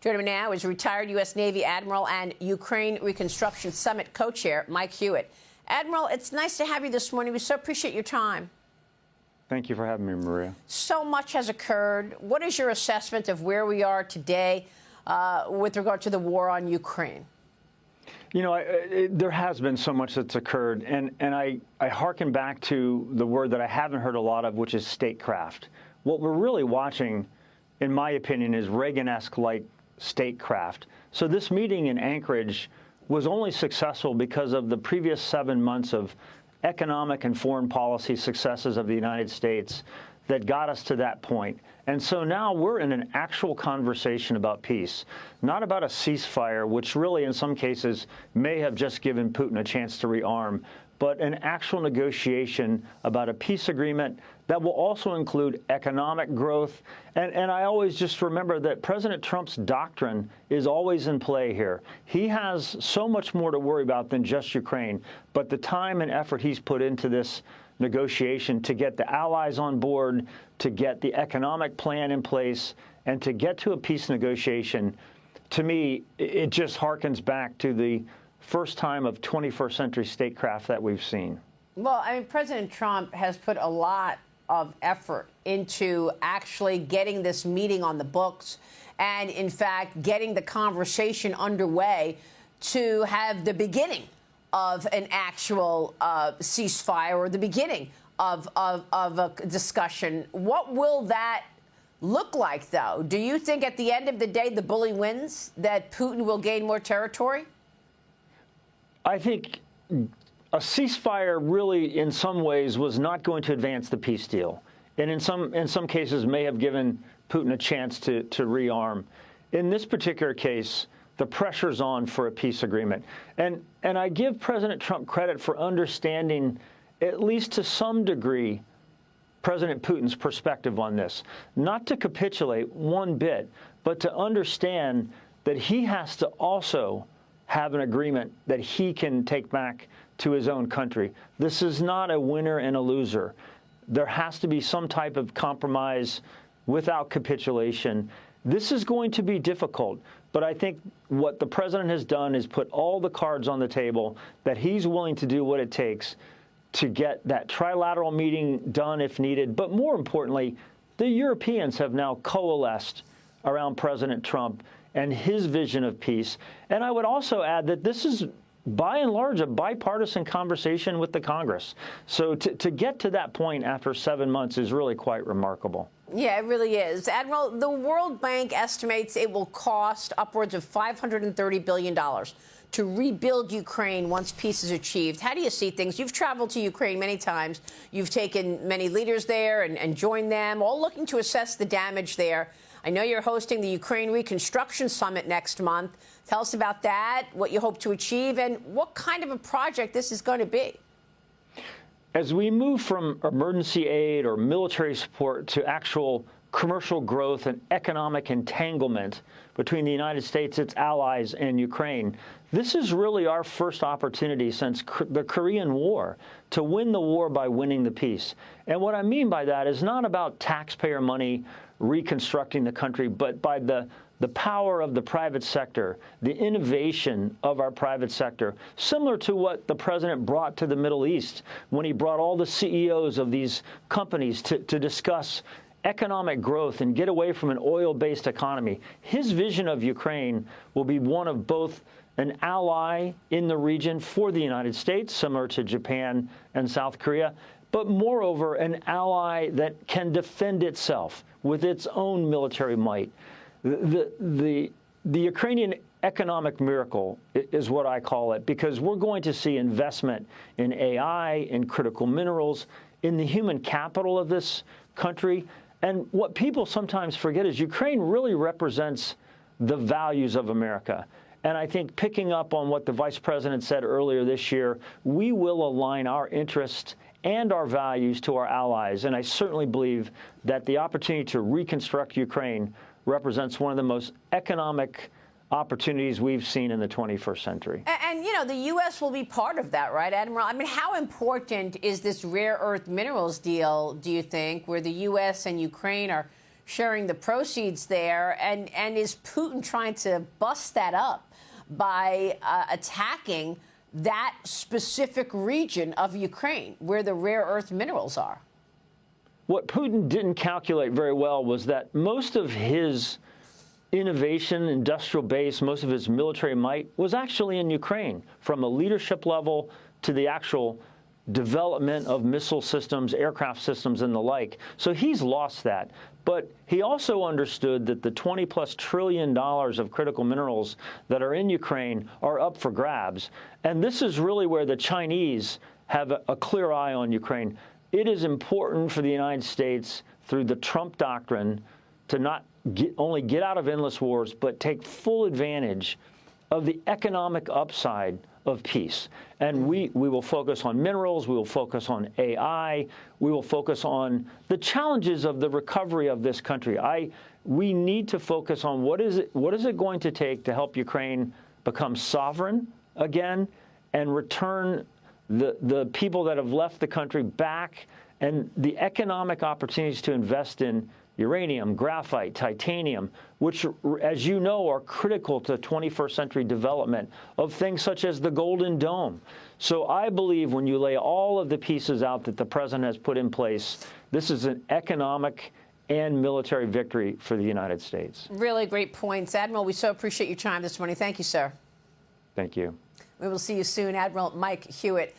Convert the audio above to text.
Joining me now is retired U.S. Navy Admiral and Ukraine Reconstruction Summit co-chair Mike Hewitt. Admiral, it's nice to have you this morning. We so appreciate your time. Thank you for having me, Maria. So much has occurred. What is your assessment of where we are today with regard to the war on Ukraine? You know, there has been so much that's occurred, and I hearken back to the word that I haven't heard a lot of, which is statecraft. What we're really watching, in my opinion, is Reagan-esque-like statecraft. So this meeting in Anchorage was only successful because of the previous 7 months of economic and foreign policy successes of the United States that got us to that point. And so now we're in an actual conversation about peace, not about a ceasefire, which really in some cases may have just given Putin a chance to rearm, but an actual negotiation about a peace agreement that will also include economic growth. And I always just remember that President Trump's doctrine is always in play here. He has so much more to worry about than just Ukraine, but the time and effort he's put into this negotiation to get the allies on board, to get the economic plan in place, and to get to a peace negotiation, to me, it just harkens back to the first time of 21st century statecraft that we've seen. Well, I mean, President Trump has put a lot of effort into actually getting this meeting on the books and, in fact, getting the conversation underway to have the beginning of an actual ceasefire or the beginning of a discussion. What will that look like, though? Do you think at the end of the day the bully wins, that Putin will gain more territory? I think a ceasefire really, in some ways, was not going to advance the peace deal, and in some cases may have given Putin a chance to rearm. In this particular case, the pressure's on for a peace agreement, and I give President Trump credit for understanding, at least to some degree, President Putin's perspective on this. Not to capitulate one bit, but to understand that he has to also have an agreement that he can take back to his own country. This is not a winner and a loser. There has to be some type of compromise without capitulation. This is going to be difficult, but I think what the president has done is put all the cards on the table, that he's willing to do what it takes to get that trilateral meeting done if needed. But more importantly, the Europeans have now coalesced around President Trump and his vision of peace. And I would also add that this is, by and large, a bipartisan conversation with the Congress. So to get to that point after 7 months is really quite remarkable. Yeah, it really is. Admiral, the World Bank estimates it will cost upwards of $530 billion to rebuild Ukraine once peace is achieved. How do you see things? You've traveled to Ukraine many times. You've taken many leaders there and joined them, all looking to assess the damage there. I know you're hosting the Ukraine Reconstruction Summit next month. Tell us about that, what you hope to achieve, and what kind of a project this is going to be. As we move from emergency aid or military support to actual commercial growth and economic entanglement between the United States, its allies, and Ukraine, this is really our first opportunity since the Korean War to win the war by winning the peace. And what I mean by that is not about taxpayer money reconstructing the country, but by the power of the private sector, the innovation of our private sector, similar to what the president brought to the Middle East when he brought all the CEOs of these companies to discuss economic growth and get away from an oil-based economy. His vision of Ukraine will be one of both an ally in the region for the United States, similar to Japan and South Korea, but moreover, an ally that can defend itself with its own military might. The Ukrainian economic miracle is what I call it, because we're going to see investment in AI, in critical minerals, in the human capital of this country. And what people sometimes forget is Ukraine really represents the values of America. And I think, picking up on what the vice president said earlier this year, we will align our interests and our values to our allies. And I certainly believe that the opportunity to reconstruct Ukraine represents one of the most economic opportunities we've seen in the 21st century. And, you know, the U.S. will be part of that, right, Admiral? I mean, how important is this rare earth minerals deal, do you think, where the U.S. and Ukraine are sharing the proceeds there. And is Putin trying to bust that up by attacking that specific region of Ukraine where the rare earth minerals are? What Putin didn't calculate very well was that most of his innovation, industrial base, most of his military might was actually in Ukraine, from a leadership level to the actual development of missile systems, aircraft systems, and the like. So he's lost that. But he also understood that the $20+ trillion of critical minerals that are in Ukraine are up for grabs. And this is really where the Chinese have a clear eye on Ukraine. It is important for the United States, through the Trump doctrine, to not only get out of endless wars, but take full advantage of the economic upside of peace. And we will focus on minerals, we will focus on AI, we will focus on the challenges of the recovery of this country. We need to focus on what is it going to take to help Ukraine become sovereign again and return the people that have left the country back, and the economic opportunities to invest in uranium, graphite, titanium, which, as you know, are critical to 21st century development of things such as the Golden Dome. So I believe when you lay all of the pieces out that the president has put in place, this is an economic and military victory for the United States. Really great points. Admiral, we so appreciate your time this morning. Thank you, sir. Thank you. We will see you soon. Admiral Mike Hewitt.